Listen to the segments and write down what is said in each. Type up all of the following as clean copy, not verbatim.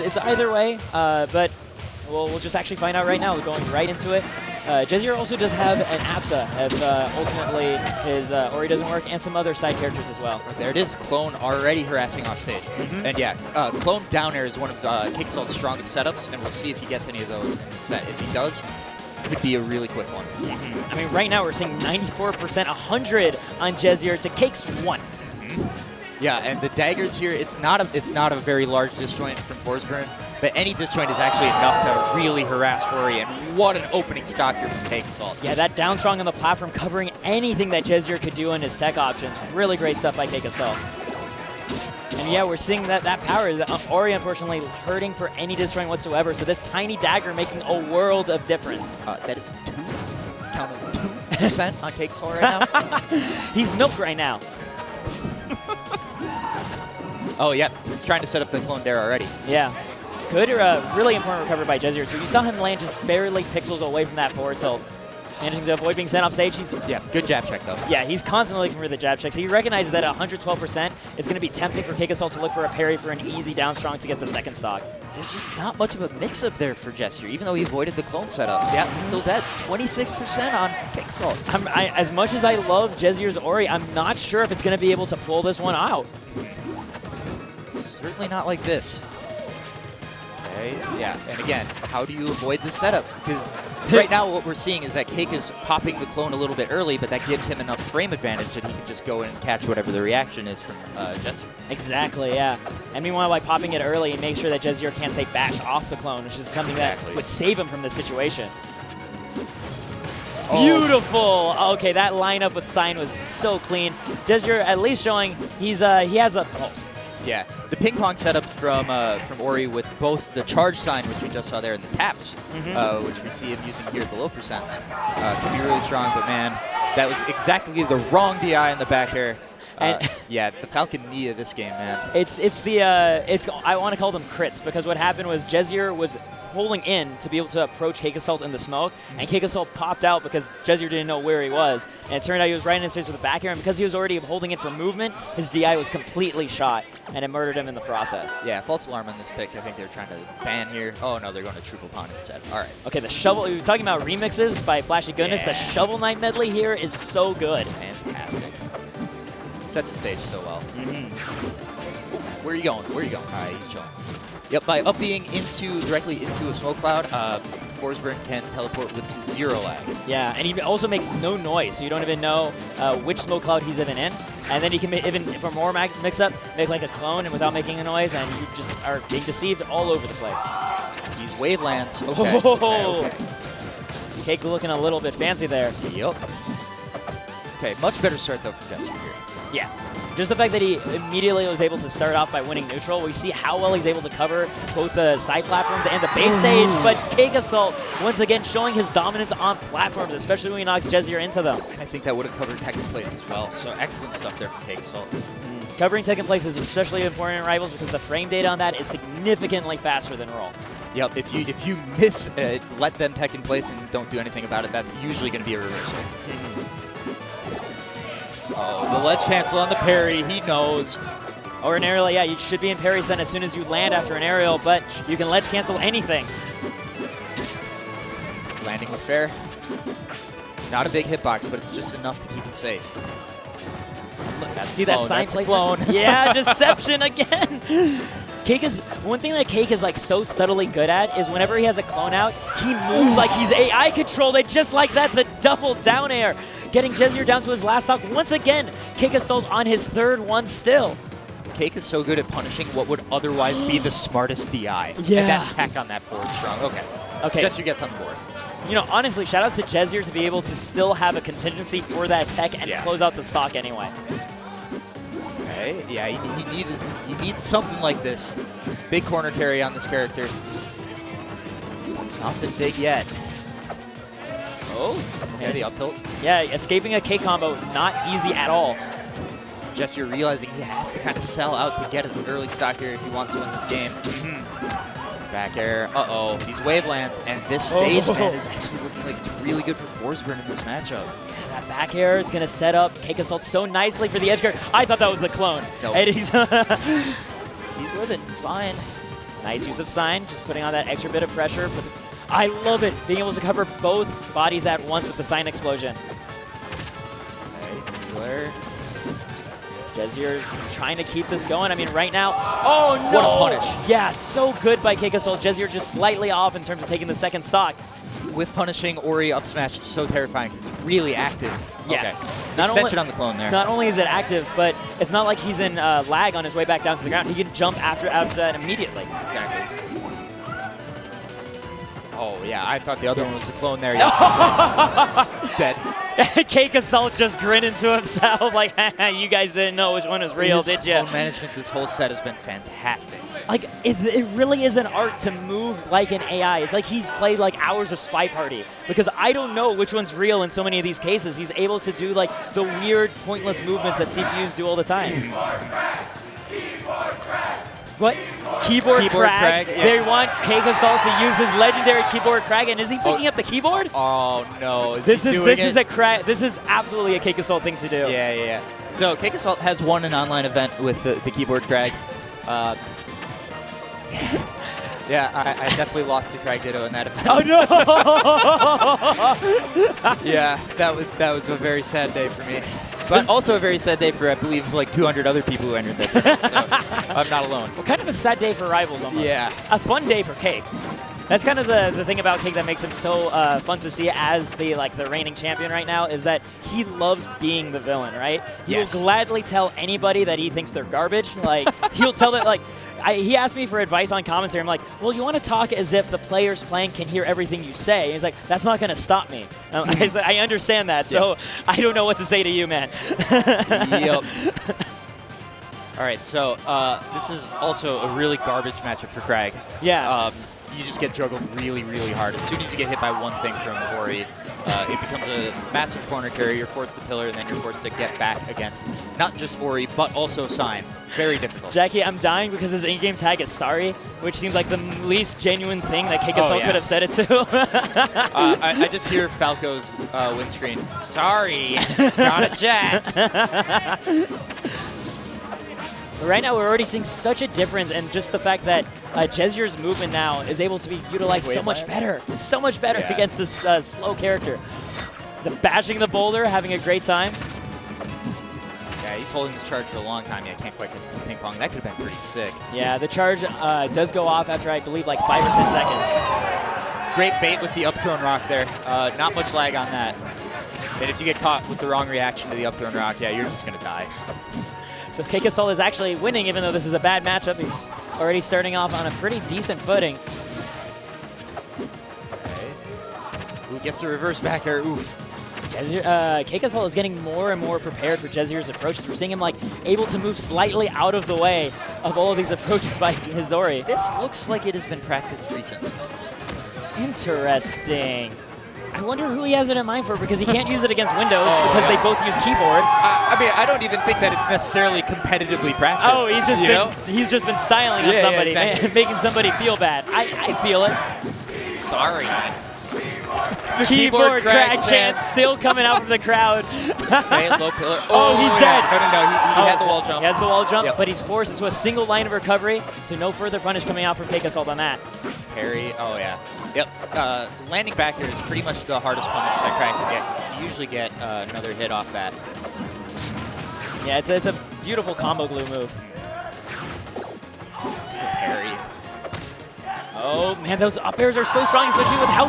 It's either way, but we'll just actually find out right now. We're going right into it. Jesier also does have an APSA if ultimately his Ori doesn't work, and some other side characters as well. There it is, Clone already harassing off stage. And yeah, Clone down air is one of CakeAssault's strongest setups, and we'll see if he gets any of those in the set. If he does, it could be a really quick one. I mean, right now we're seeing 94%, 100 on Jesier to Cake's 1. Yeah, and the daggers here, it's not a very large disjoint from Forsburn, but any disjoint is actually enough to really harass Ori, and what an opening stock here from CakeAssault. Yeah, that down strong on the platform covering anything that Jesier could do in his tech options. Really great stuff by CakeAssault. And yeah, we're seeing that power. Ori, unfortunately, hurting for any disjoint whatsoever, so this tiny dagger making a world of difference. That is 2% on CakeAssault right now. He's milk right now. Oh, yeah, he's trying to set up the clone there already. Yeah. Good, really important recovery by Jesier, too. You saw him land just barely pixels away from that forward tilt. Managing to avoid being sent off stage. Yeah, good jab check, though. Yeah, he's constantly looking for the jab check. So he recognizes that at 112%, it's going to be tempting for CakeAssault to look for a parry for an easy down strong to get the second stock. There's just not much of a mix-up there for Jesier, even though he avoided the clone setup. Yeah, he's still dead. 26% on CakeAssault. As much as I love Jesier's Ori, I'm not sure if it's going to be able to pull this one out. Certainly not like this. Okay, yeah, and again, how do you avoid the setup? Because right now what we're seeing is that Cake is popping the clone a little bit early, but that gives him enough frame advantage that he can just go in and catch whatever the reaction is from Jesier. Exactly, yeah. And meanwhile, by popping it early, and make sure that Jesier can't say bash off the clone, which is something that would save him from this situation. Oh. Beautiful! Okay, that lineup with Sign was so clean. Jesier at least showing he has a pulse. Yeah, the ping pong setups from Ori with both the charge sign, which we just saw there, and the taps, which we see him using here at the low percents, can be really strong. But man, that was exactly the wrong DI in the back air. Yeah, the Falcon knee of this game, man. I want to call them crits, because what happened was Jesier was holding in to be able to approach CakeAssault in the smoke, and CakeAssault popped out because Jesier didn't know where he was, and it turned out he was right in his face with the back air, and because he was already holding in for movement, his DI was completely shot, and it murdered him in the process. Yeah, false alarm on this pick. I think they're trying to ban here. Oh no, they're going to triple pawn instead. All right. Okay, the shovel, we were talking about remixes by Flashy Goodness. Yeah. The Shovel Knight medley here is so good. Fantastic. Sets the stage so well. Where are you going? Where are you going? All right, he's chilling. Yep, by up being directly into a smoke cloud, Forsburn can teleport with 0 lag. Yeah, and he also makes no noise, so you don't even know which smoke cloud he's even in. And then he can, even for more mix-up, make like a clone and without making a noise, and you just are being deceived all over the place. These wavelands. Okay. Cake looking a little bit fancy there. Yep. Okay, much better start though for Jesier here. Yeah. Just the fact that he immediately was able to start off by winning neutral. We see how well he's able to cover both the side platforms and the base stage, but CakeAssault once again showing his dominance on platforms, especially when he knocks Jesier into them. And I think that would have covered tech in place as well, so excellent stuff there from CakeAssault. Covering tech in place is especially important in Rivals because the frame data on that is significantly faster than Roll. Yep, if you miss let them tech in place and don't do anything about it, that's usually going to be a reversal. Oh, the ledge cancel on the parry, he knows. Or an aerial, yeah, you should be in parry stun as soon as you land after an aerial, but you can ledge cancel anything. Landing with fair. Not a big hitbox, but it's just enough to keep him safe. Look, I see that sign clone. Yeah, deception again. Cake is, one thing that Cake is like so subtly good at is whenever he has a clone out, he moves like he's AI controlled, and just like that, the double down air. Getting Jesier down to his last stock. Once again, CakeAssault on his third one still. Cake is so good at punishing what would otherwise be the smartest DI. Yeah. And that tech on that forward strong. Okay. Jesier gets on the board. You know, honestly, shout outs to Jesier to be able to still have a contingency for that tech and close out the stock anyway. Okay, yeah, he needs something like this. Big corner carry on this character. Nothing big yet. Oh, okay, the up tilt. Yeah, escaping a K combo, not easy at all. Jesier realizing he has to kind of sell out to get an early stock here if he wants to win this game. Back air, these wavelands, and this stage, man, is actually looking like it's really good for Forsburn in this matchup. Yeah, that back air is going to set up CakeAssault so nicely for the edge guard. I thought that was the clone. No. And he's he's living, he's fine. Nice use of sign, just putting on that extra bit of pressure. I love it, being able to cover both bodies at once with the sign explosion. Okay, Jesier trying to keep this going. I mean, right now, oh no! What a punish. Yeah, so good by CakeAssault. Jesier just slightly off in terms of taking the second stock. With punishing, Ori up smash is so terrifying because it's really active. Yeah. Okay. Extension on the clone there. Not only is it active, but it's not like he's in lag on his way back down to the ground. He can jump after that immediately. Exactly. Oh, yeah, I thought the other one was the clone there. Dead. CakeAssault just grinning to himself like, you guys didn't know which one was real, did you? Clone management this whole set has been fantastic. Like, it really is an art to move like an AI. It's like he's played like hours of Spy Party, because I don't know which one's real in so many of these cases. He's able to do like the weird, pointless movements that CPUs do all the time. What? Keyboard crag. Yeah. They want CakeAssault to use his legendary keyboard crag, and is he picking up the keyboard? Oh no! This is a crag. This is absolutely a CakeAssault thing to do. Yeah. So CakeAssault has won an online event with the keyboard crag. Yeah, I definitely lost to Crag Ditto in that event. Oh no! Yeah, that was a very sad day for me. But also a very sad day for, I believe, like 200 other people who entered that tournament, so I'm not alone. Well, kind of a sad day for rivals almost. Yeah. A fun day for Cake. That's kind of the thing about Cake that makes him so fun to see as the reigning champion right now, is that he loves being the villain, right? He will gladly tell anybody that he thinks they're garbage. Like, he'll tell them, like, he asked me for advice on commentary. I'm like, well, you want to talk as if the players playing can hear everything you say. And he's like, that's not going to stop me. I said, I understand that, so I don't know what to say to you, man. Yep. All right, so this is also a really garbage matchup for Crag. Yeah. You just get juggled really, really hard. As soon as you get hit by one thing from Ori, it becomes a massive corner carry. You're forced to pillar, and then you're forced to get back against not just Ori, but also Sign. Very difficult. Jackie, I'm dying because his in-game tag is sorry, which seems like the least genuine thing that CakeAssault could have said it to. I just hear Falco's windscreen. Sorry, not a chat. Right now, we're already seeing such a difference, and just the fact that Jesier's movement now is able to be utilized so much better against this slow character. The bashing the boulder, having a great time. Yeah, he's holding this charge for a long time. Yeah, can't quite get the ping pong. That could have been pretty sick. Yeah, the charge does go off after, I believe, like 5 or 10 seconds. Great bait with the up thrown rock there. Not much lag on that. And if you get caught with the wrong reaction to the up thrown rock, yeah, you're just going to die. So CakeAssault is actually winning, even though this is a bad matchup. He's already starting off on a pretty decent footing. Okay. Ooh, gets a reverse back air. Oof. CakeAssault is getting more and more prepared for Jesier's approaches. We're seeing him able to move slightly out of the way of all of these approaches by Hizori. This looks like it has been practiced recently. Interesting. I wonder who he has it in mind for, because he can't use it against Windows because they both use keyboard. I mean, I don't even think that it's necessarily competitively practiced. Oh, he's just been styling on somebody, and making somebody feel bad. I feel it. Sorry. The keyboard crack chant still coming out from the crowd. Okay, low pillar. Oh, he's dead. No, he had the wall jump. He has the wall jump, but he's forced into a single line of recovery, so no further punish coming out from CakeAssault on that. Parry, oh yeah. Yep, landing back here is pretty much the hardest punish that Crack can get, because you usually get another hit off that. Yeah, it's a beautiful combo glue move. Parry. Oh man, those up airs are so strong, especially with how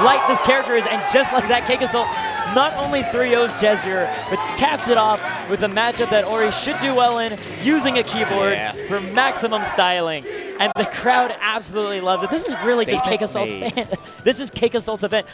light this character is, and just like that, CakeAssault not only 3-0s Jesier, but caps it off with a matchup that Ori should do well in, using a keyboard for maximum styling. And the crowd absolutely loves it. This is really just CakeAssault's stand. This is CakeAssault's event.